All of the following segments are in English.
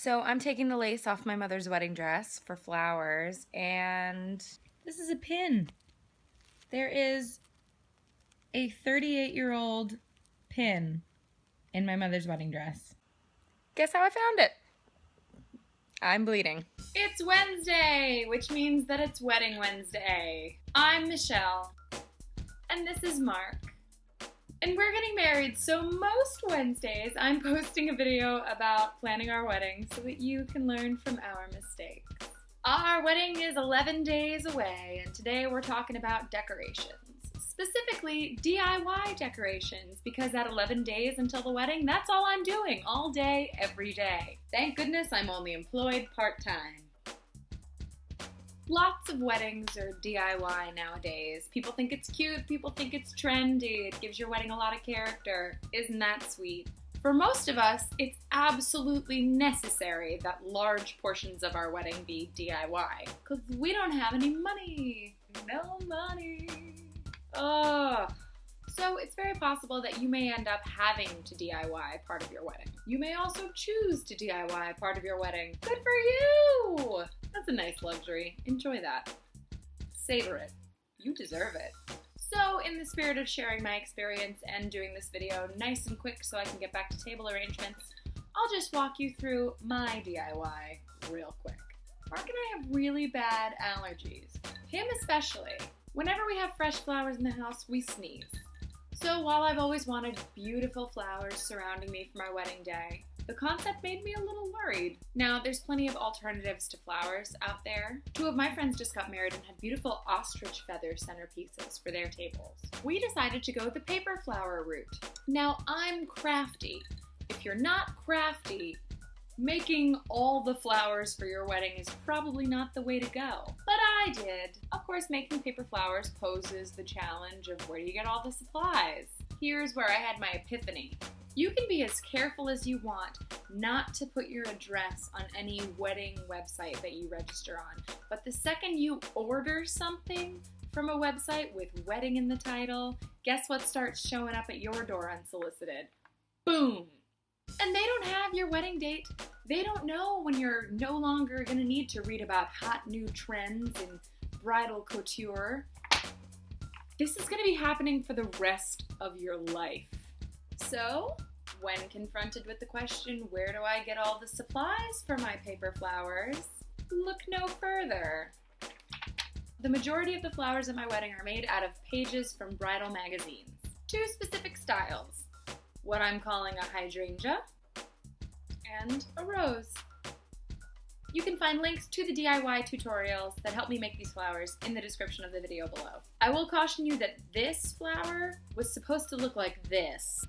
So I'm taking the lace off my mother's wedding dress for flowers, and this is a pin. There is a 38-year-old pin in my mother's wedding dress. Guess how I found it? I'm bleeding. It's Wednesday, which means that it's Wedding Wednesday. I'm Michelle, and this is Mark. And we're getting married, so most Wednesdays I'm posting a video about planning our wedding so that you can learn from our mistakes. Our wedding is 11 days away, and today we're talking about decorations. Specifically, DIY decorations, because at 11 days until the wedding, that's all I'm doing, all day, every day. Thank goodness I'm only employed part-time. Lots of weddings are DIY nowadays. People think it's cute, people think it's trendy, it gives your wedding a lot of character. Isn't that sweet? For most of us, it's absolutely necessary that large portions of our wedding be DIY, because we don't have any money. No money. Ugh. So it's very possible that you may end up having to DIY part of your wedding. You may also choose to DIY part of your wedding. Good for you! That's a nice luxury. Enjoy that. Savor it. You deserve it. So in the spirit of sharing my experience and doing this video nice and quick so I can get back to table arrangements, I'll just walk you through my DIY real quick. Mark and I have really bad allergies. Him especially. Whenever we have fresh flowers in the house, we sneeze. So while I've always wanted beautiful flowers surrounding me for my wedding day, the concept made me a little worried. Now, there's plenty of alternatives to flowers out there. Two of my friends just got married and had beautiful ostrich feather centerpieces for their tables. We decided to go the paper flower route. Now, I'm crafty. If you're not crafty, making all the flowers for your wedding is probably not the way to go. But I did. Of course, making paper flowers poses the challenge of where do you get all the supplies? Here's where I had my epiphany. You can be as careful as you want not to put your address on any wedding website that you register on. But the second you order something from a website with wedding in the title, guess what starts showing up at your door unsolicited? Boom! And they don't have your wedding date. They don't know when you're no longer going to need to read about hot new trends in bridal couture. This is going to be happening for the rest of your life. So, when confronted with the question, where do I get all the supplies for my paper flowers? Look no further. The majority of the flowers at my wedding are made out of pages from bridal magazines. Two specific styles. What I'm calling a hydrangea and a rose. You can find links to the DIY tutorials that help me make these flowers in the description of the video below. I will caution you that this flower was supposed to look like this.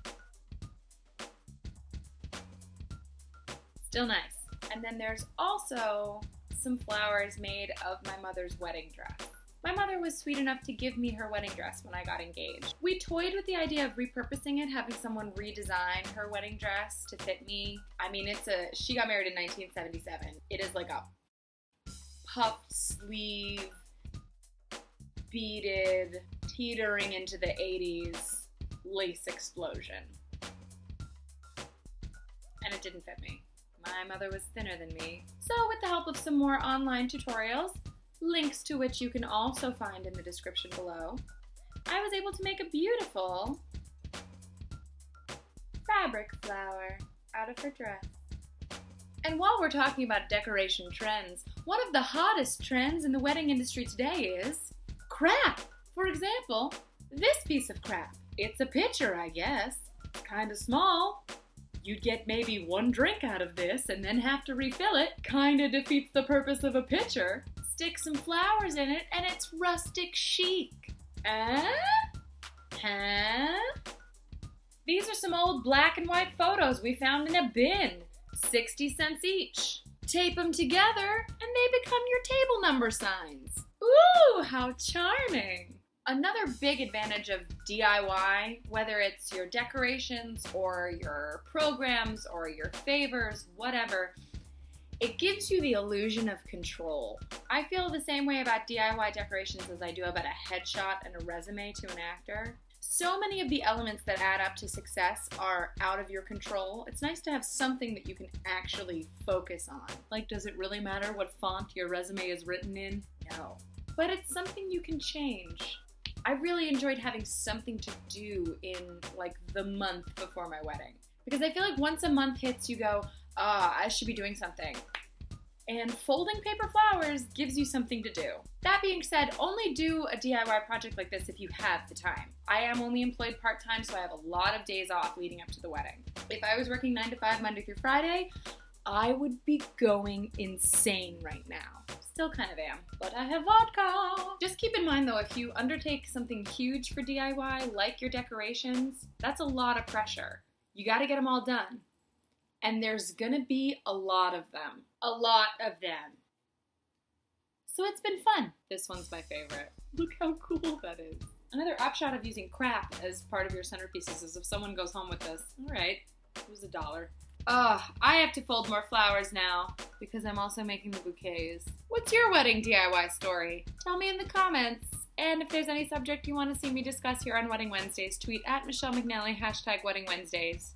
Still nice. And then there's also some flowers made of my mother's wedding dress. My mother was sweet enough to give me her wedding dress when I got engaged. We toyed with the idea of repurposing it, having someone redesign her wedding dress to fit me. I mean, she got married in 1977. It is like a puffed sleeve, beaded, teetering into the 80s lace explosion. And it didn't fit me. My mother was thinner than me. So with the help of some more online tutorials, links to which you can also find in the description below, I was able to make a beautiful fabric flower out of her dress. And while we're talking about decoration trends, one of the hottest trends in the wedding industry today is crap. For example, this piece of crap. It's a pitcher, I guess. It's kind of small. You'd get maybe one drink out of this and then have to refill it. Kinda defeats the purpose of a pitcher. Stick some flowers in it and it's rustic chic. Huh? These are some old black and white photos we found in a bin. 60 cents each. Tape them together and they become your table number signs. Ooh, how charming. Another big advantage of DIY, whether it's your decorations or your programs or your favors, whatever, it gives you the illusion of control. I feel the same way about DIY decorations as I do about a headshot and a resume to an actor. So many of the elements that add up to success are out of your control. It's nice to have something that you can actually focus on. Like, does it really matter what font your resume is written in? No. But it's something you can change. I really enjoyed having something to do in like the month before my wedding. Because I feel like once a month hits, you go, I should be doing something. And folding paper flowers gives you something to do. That being said, only do a DIY project like this if you have the time. I am only employed part-time, so I have a lot of days off leading up to the wedding. If I was working 9 to 5 Monday through Friday, I would be going insane right now. Still kind of am, but I have vodka. Just keep in mind though, if you undertake something huge for DIY, like your decorations, that's a lot of pressure. You gotta get them all done. And there's gonna be a lot of them. A lot of them. So it's been fun. This one's my favorite. Look how cool that is. Another upshot of using crap as part of your centerpieces is if someone goes home with this. All right, it was $1. Ugh, I have to fold more flowers now because I'm also making the bouquets. What's your wedding DIY story? Tell me in the comments. And if there's any subject you want to see me discuss here on Wedding Wednesdays, tweet at Michelle McNally, #Wedding Wednesdays.